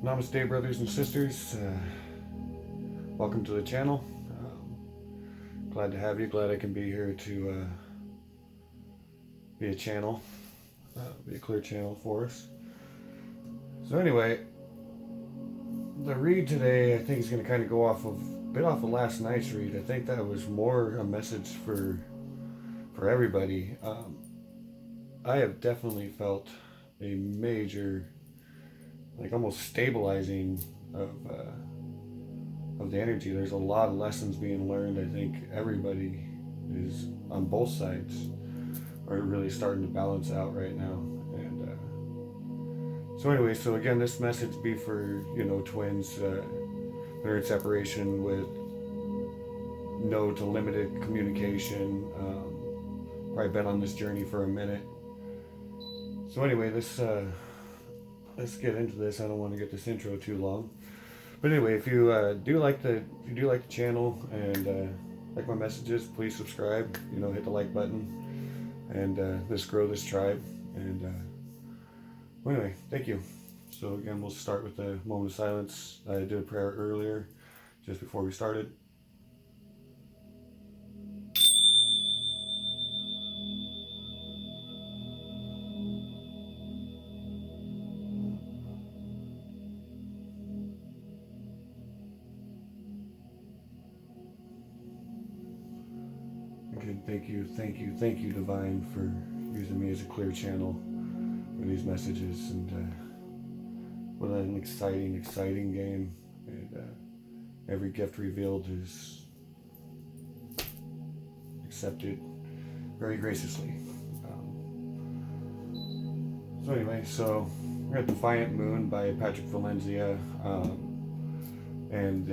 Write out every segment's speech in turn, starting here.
Namaste, brothers and sisters. Welcome to the channel. Glad to have you. Glad I can be here to be a channel, be a clear channel for us. So anyway, the read today I think is going to kind of go off of a bit off of last night's read. I think that was more a message for everybody. I have definitely felt a major, like almost stabilizing of the energy. There's a lot of lessons being learned. I think everybody is on both sides are really starting to balance out right now. And so anyway, so again, this message be for twins that are in separation with no to limited communication. Probably been on this journey for a minute. So anyway, this let's get into this. I don't want to get this intro too long, but anyway, if you do like the channel and like my messages, please subscribe. Hit the like button, and let's grow this tribe. And well, anyway, thank you. So again, we'll start with the moment of silence. I did a prayer earlier, just before we started. Again, thank you, Divine, for using me as a clear channel for these messages. And what an exciting game. And every gift revealed is accepted very graciously. So anyway, so we're at Defiant Moon by Patrick Valencia, and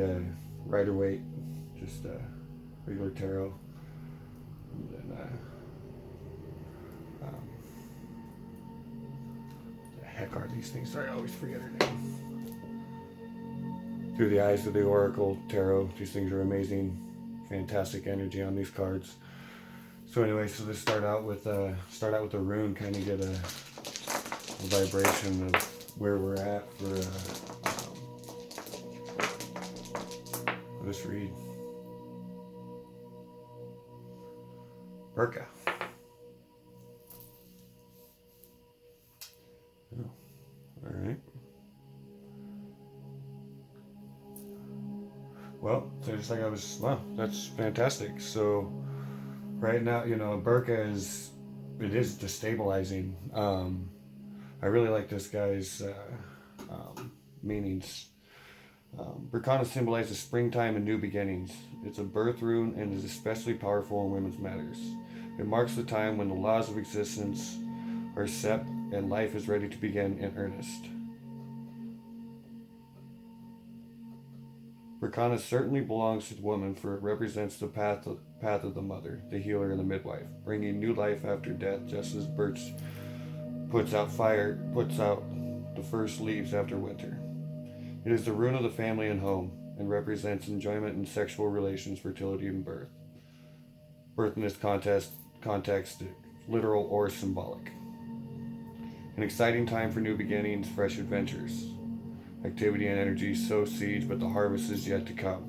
Rider-Waite, just regular tarot. And then, the heck are these things? Sorry, I always forget her name. Through the Eyes of the Oracle Tarot. These things are amazing, fantastic energy on these cards. So anyway, so let's start out with a rune, kind of get a vibration of where we're at for this read. Burka. Oh, all right. Well, so just like wow, that's fantastic. So right now, Burka is destabilizing. I really like this guy's meanings. Burkana symbolizes springtime and new beginnings. It's a birth rune and is especially powerful in women's matters. It marks the time when the laws of existence are set and life is ready to begin in earnest. Burkana certainly belongs to the woman, for it represents the path of the mother, the healer, and the midwife, bringing new life after death, just as birch puts out the first leaves after winter. It is the rune of the family and home, and represents enjoyment in sexual relations, fertility, and birth. Birth in this context, literal or symbolic. An exciting time for new beginnings, fresh adventures. Activity and energy sow seeds, but the harvest is yet to come.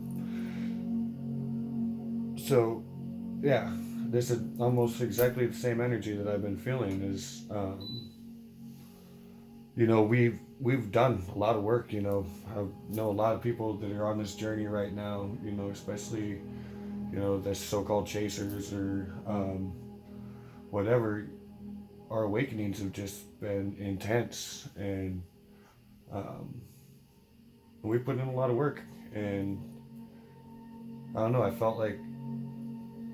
So, yeah, this is almost exactly the same energy that I've been feeling. Is we've done a lot of work. I know a lot of people that are on this journey right now. Especially the so-called chasers or whatever. Our awakenings have just been intense, and we put in a lot of work. And I don't know, I felt like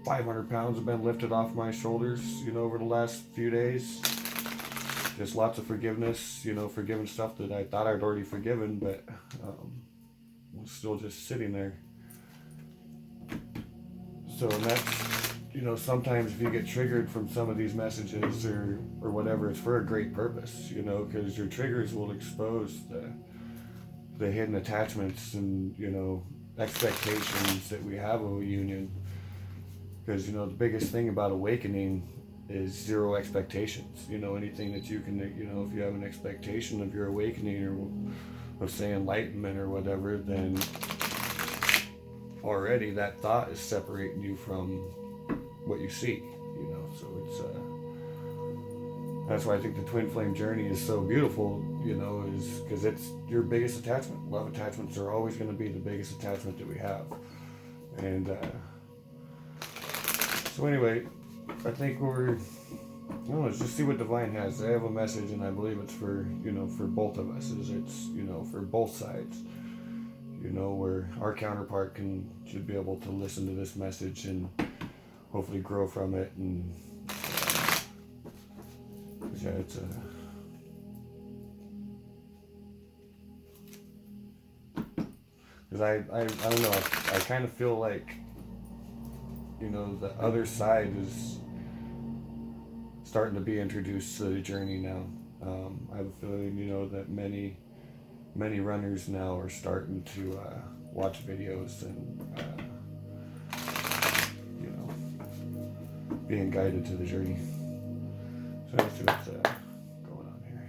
500 pounds have been lifted off my shoulders, over the last few days. Just lots of forgiveness, forgiving stuff that I thought I'd already forgiven, but was still just sitting there. So that's, sometimes if you get triggered from some of these messages or whatever, it's for a great purpose, because your triggers will expose the hidden attachments and, expectations that we have of a union. Because, the biggest thing about awakening is zero expectations. You know, anything that you can, you know, if you have an expectation of your awakening or of say enlightenment or whatever, then already that thought is separating you from what you seek. You know, so it's that's why I think the twin flame journey is so beautiful. You know, is because it's your biggest attachment. Love attachments are always going to be the biggest attachment that we have, and so anyway, I think well, let's just see what Divine has. I have a message, and I believe it's for, you know, for both of us. It's, you know, for both sides. You know, where our counterpart should be able to listen to this message and hopefully grow from it. And yeah, it's because I don't know. I kind of feel like, you know, the other side is starting to be introduced to the journey now. I have a feeling, you know, that many runners now are starting to watch videos and, you know, being guided to the journey. So let's see what's going on here.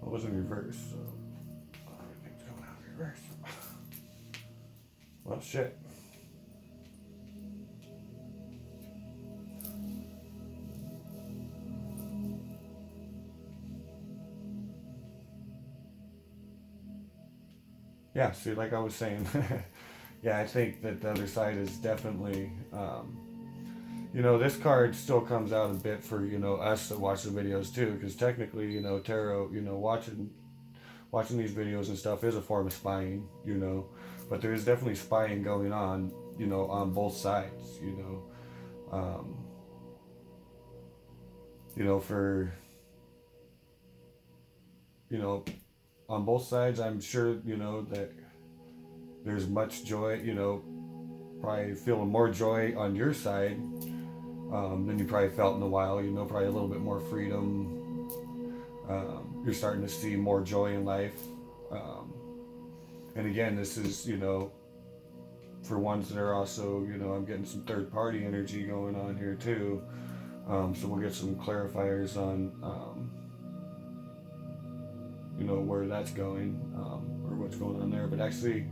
Well, it was in reverse, so everything's going out in reverse. Well, shit. Yeah, see, like I was saying, yeah, I think that the other side is definitely, you know, this card still comes out a bit for, you know, us that watch the videos too, because technically, you know, tarot, you know, watching these videos and stuff is a form of spying, you know, but there is definitely spying going on, you know, on both sides, you know, for, you know, on both sides, I'm sure, you know, that there's much joy, you know, probably feeling more joy on your side than you probably felt in a while, you know, probably a little bit more freedom. You're starting to see more joy in life. And again, this is, you know, for ones that are also, you know, I'm getting some third party energy going on here too. So we'll get some clarifiers on, you know, where that's going, or what's going on there. But actually,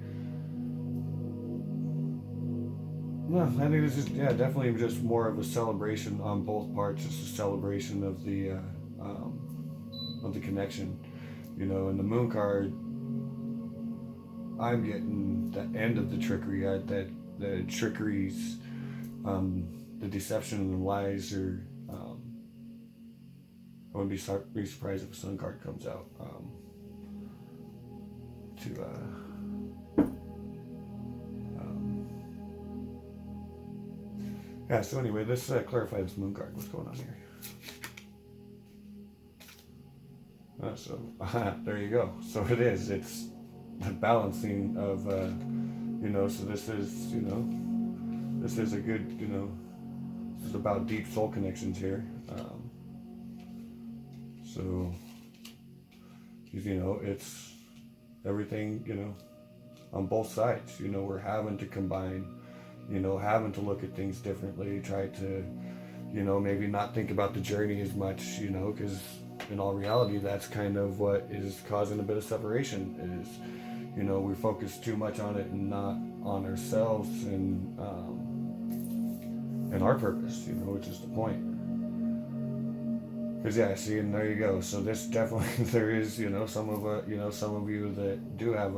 no, I think this is, yeah, definitely just more of a celebration on both parts. Just a celebration of the connection, you know. And the moon card, I'm getting the end of the trickery. That the trickeries, the deception and the lies are. I wouldn't be surprised if a sun card comes out. Yeah, so anyway, let's clarify this moon card. What's going on here? So, there you go. So it is. It's the balancing of, you know, so this is, you know, this is a good, you know, this is about deep soul connections here. So, you know, it's everything, you know, on both sides. You know, we're having to combine, you know, having to look at things differently, try to, you know, maybe not think about the journey as much, you know, because in all reality, that's kind of what is causing a bit of separation is, you know, we focus too much on it and not on ourselves and our purpose, you know, which is the point. Because yeah, see, and there you go. So this definitely, there is, you know, some of you that do have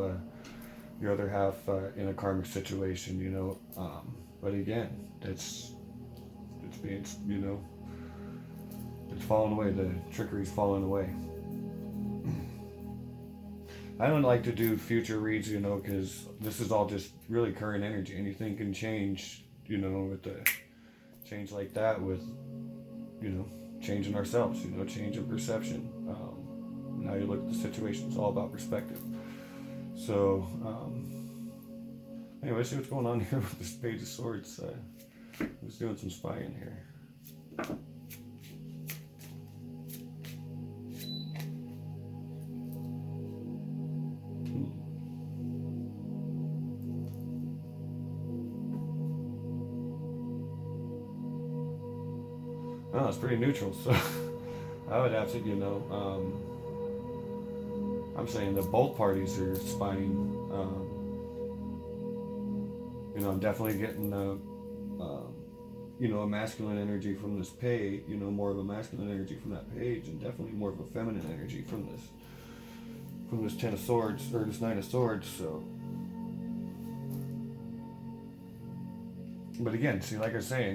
your other half in a karmic situation, you know. But again, it's being, you know, it's falling away. The trickery's falling away. I don't like to do future reads, you know, because this is all just really current energy. Anything can change, you know, with the change like that with, you know, changing ourselves, you know, change in perception. Now you look at the situation, it's all about perspective. So, anyway, see what's going on here with this Page of Swords. I was doing some spying here. No, it's pretty neutral. So I would have to, I'm saying that both parties are spying. I'm definitely getting a masculine energy from this page, more of a masculine energy from that page, and definitely more of a feminine energy from this Ten of Swords, or this Nine of Swords. So, but again, see, like I was saying,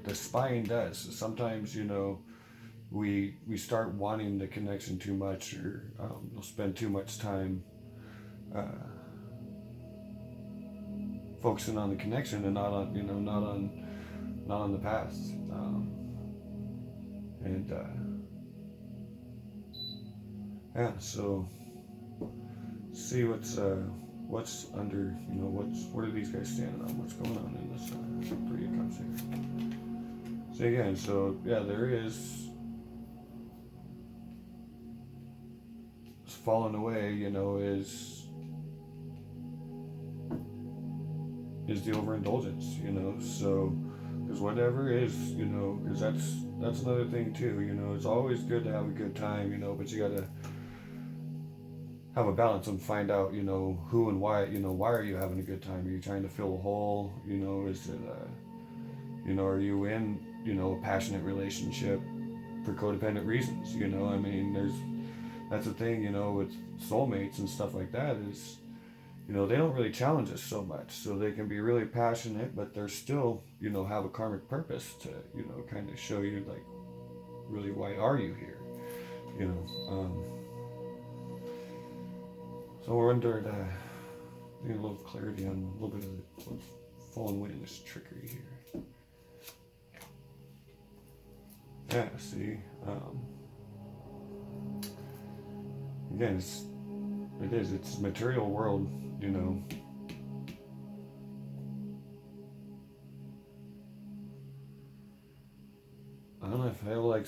the spying does. Sometimes, we start wanting the connection too much, or we'll spend too much time focusing on the connection and not on, not on the past. And yeah, so see what's under, what are these guys standing on? What's going on in this Three of Cups here? So again, so yeah, there is falling away, is the overindulgence, so because whatever is, because that's another thing too, it's always good to have a good time, but you gotta have a balance and find out, who and why, why are you having a good time? Are you trying to fill a hole? Is it, are you in, a passionate relationship for codependent reasons? I mean, that's the thing, with soulmates and stuff like that is, they don't really challenge us so much. So they can be really passionate, but they're still, have a karmic purpose to, kind of show you, like, really, why are you here? So we're under getting a little clarity on a little bit of the fallen away in this trickery here. Yeah, see, again, it's material world, I don't know, I feel like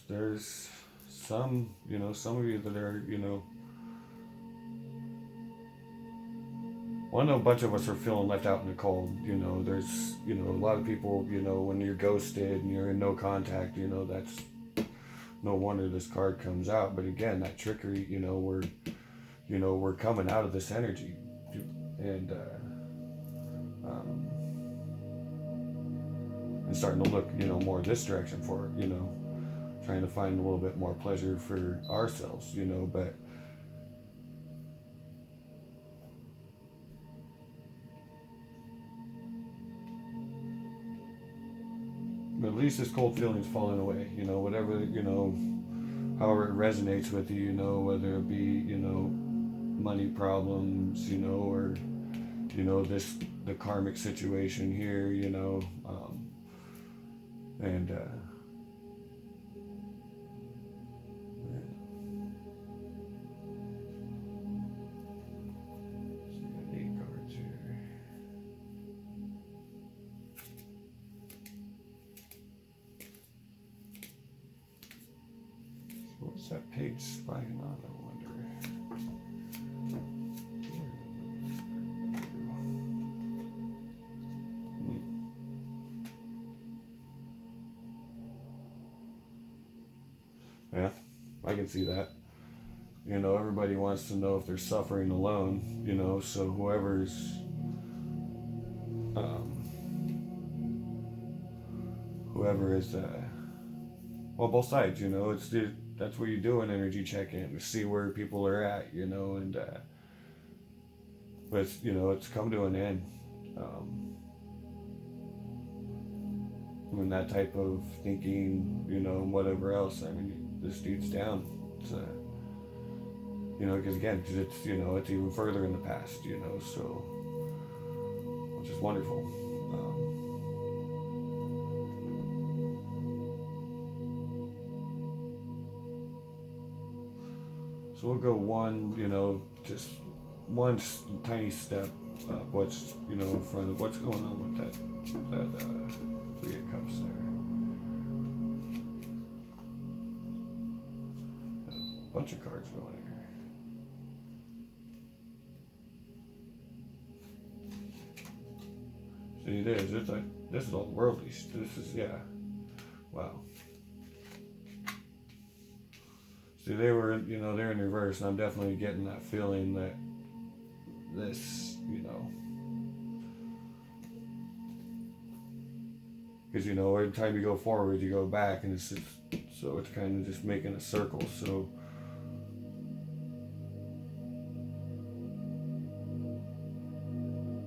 there's some of you that are, well, I know a bunch of us are feeling left out in the cold. There's, a lot of people, when you're ghosted and you're in no contact, that's no wonder this card comes out. But again, that trickery, we're coming out of this energy, and starting to look, more this direction for it, trying to find a little bit more pleasure for ourselves, but at least this cold feeling's falling away, whatever, however it resonates with you, whether it be, money problems, or, the karmic situation here, and, yeah. So we got 8 cards here. What's that page spying on, I wonder? Yeah, I can see that. Everybody wants to know if they're suffering alone, so whoever's whoever is well, both sides, that's what you do an energy check-in to see where people are at, and but it's come to an end. When that type of thinking, whatever else, I mean, this dude's down. It's because again, cause it's it's even further in the past, so which is wonderful. So we'll go one, just one tiny step up. What's in front of what's going on with that Three of Cups there. A bunch of cards going here. See, it is. It's like this is all worldly. This is wow. See, they were, they're in reverse, and I'm definitely getting that feeling that this, because, every time you go forward, you go back, and so it's kind of just making a circle. So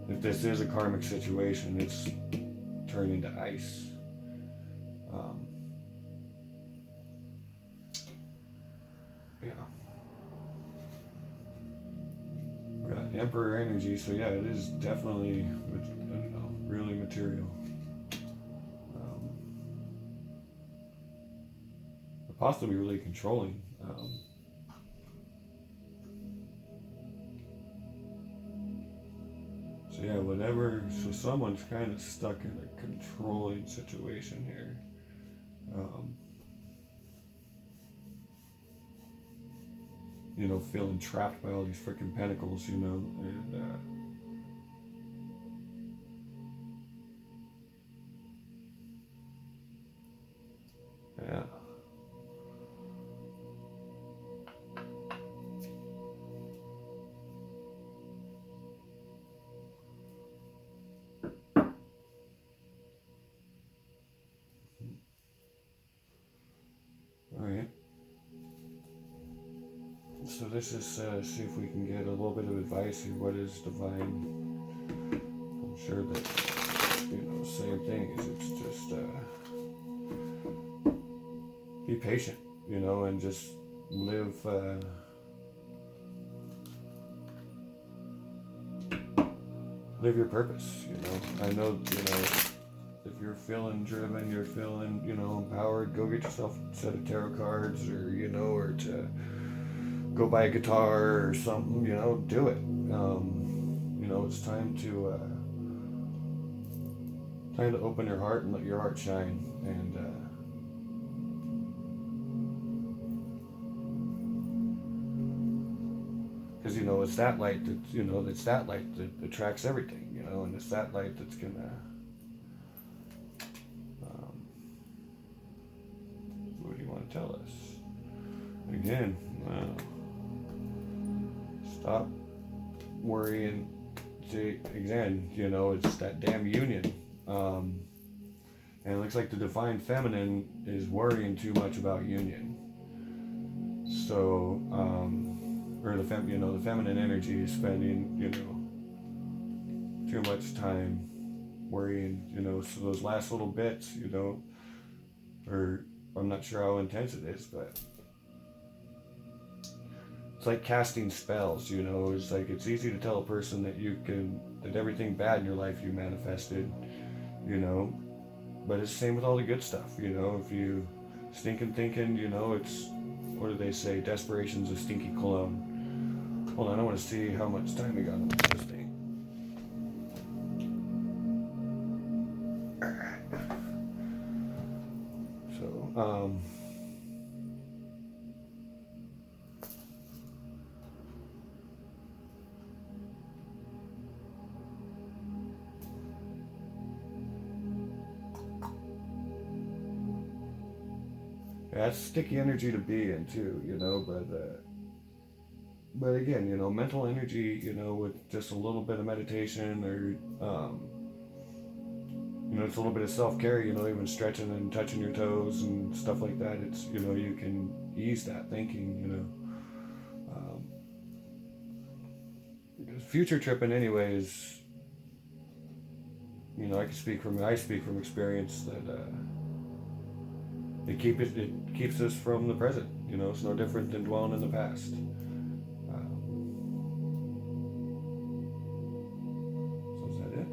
if this is a karmic situation, it's turning to ice. Yeah. We got Emperor energy, so yeah, it is definitely, really material. Possibly really controlling. So yeah, so someone's kind of stuck in a controlling situation here. Feeling trapped by all these freaking pentacles, and yeah. All right. So this is see if we can get a little bit of advice here. What is divine? I'm sure that same thing is it's just be patient, and just live. Live your purpose. I know. If you're feeling driven, you're feeling empowered. Go get yourself a set of tarot cards, or or to go buy a guitar or something, do it. It's time to open your heart and let your heart shine. And because it's that light that attracts everything, and it's that light that's gonna. What do you want to tell us? Again, stop worrying. See, again, it's that damn union. And it looks like the divine feminine is worrying too much about union. So, or the feminine energy is spending, too much time worrying, so those last little bits, or I'm not sure how intense it is, but it's like casting spells, it's like it's easy to tell a person that that everything bad in your life you manifested, but it's the same with all the good stuff, if you stinking thinking, it's, what do they say, desperation's a stinky cologne. Hold on, I want to see how much time we got on this thing. So, yeah, it's sticky energy to be in too, but again, mental energy, with just a little bit of meditation or, it's a little bit of self-care, even stretching and touching your toes and stuff like that. It's, you can ease that thinking, future tripping anyway is, I speak from experience that, it keeps us from the present. It's no different than dwelling in the past. So is that it?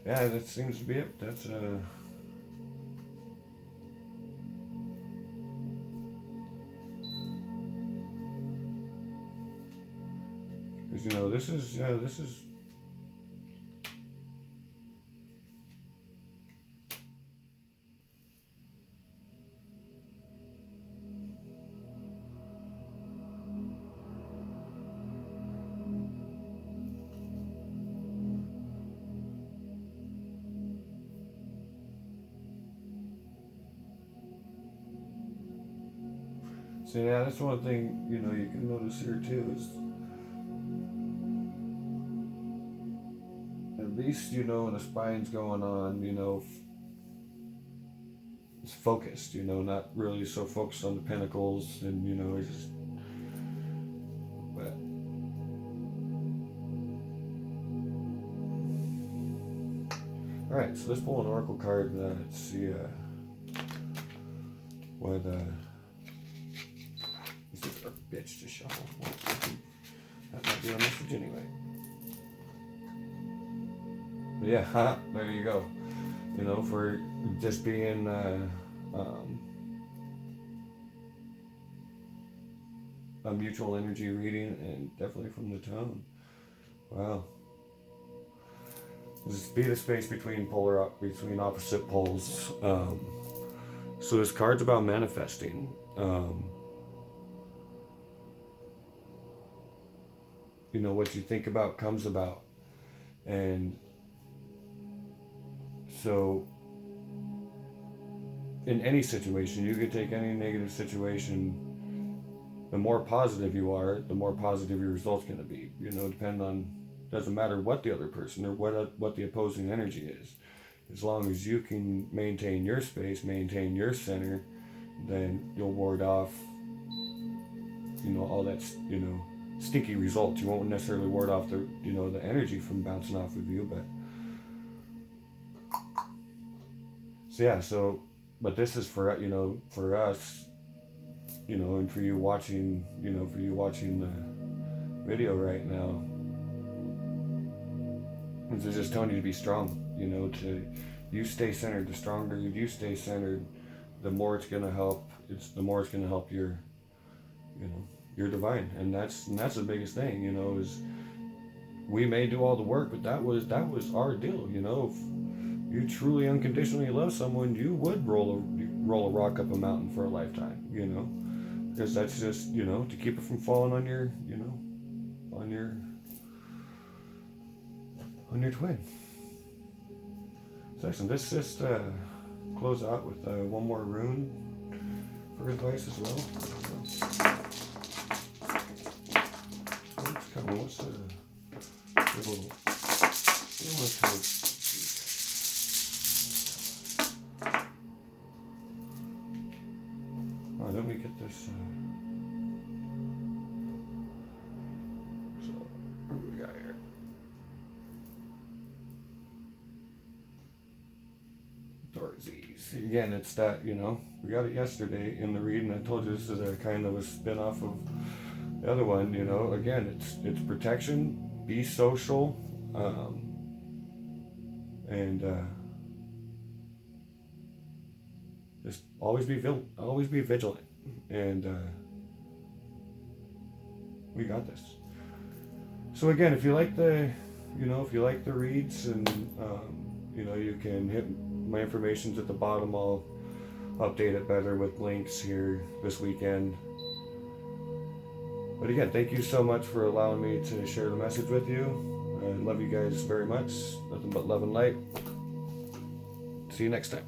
Yeah, that seems to be it. That's because this is So yeah, that's one thing, you can notice here too is at least, when the spine's going on, it's focused, not really so focused on the pinnacles and, it's just, but, all right, so let's pull an oracle card and let's see what, this is a bitch to shuffle. That might be a message anyway. But yeah, there you go. For just being a mutual energy reading, and definitely from the tone. Wow. Just be the space between between opposite poles. So this card's about manifesting. What you think about comes about. And so in any situation, you could take any negative situation, the more positive you are, the more positive your result's going to be. Depend on, doesn't matter what the other person or what the opposing energy is. As long as you can maintain your space, maintain your center, then you'll ward off, all that, stinky results. You won't necessarily ward off the, the energy from bouncing off of you, but. So yeah, but this is for, for us, and for you watching, the video right now. It's just telling you to be strong, you stay centered. The stronger you stay centered, the more it's gonna help. The more it's gonna help your, your divine, and that's the biggest thing, is we may do all the work, but that was our deal, If you truly unconditionally love someone, you would roll a rock up a mountain for a lifetime, because that's just, to keep it from falling on your, on your twin. So excellent. Let's just close out with one more rune for advice as well. What's the little? Let me get this. So, what do we got here? Dorsies. Again, it's that, we got it yesterday in the reading. I told you this is a kind of a spin-off of the other one, Again, it's protection, be social, and just always be vigilant, and we got this. So again, if you like the reads, and you can hit my information's at the bottom. I'll update it better with links here this weekend. But again, thank you so much for allowing me to share the message with you. I love you guys very much. Nothing but love and light. See you next time.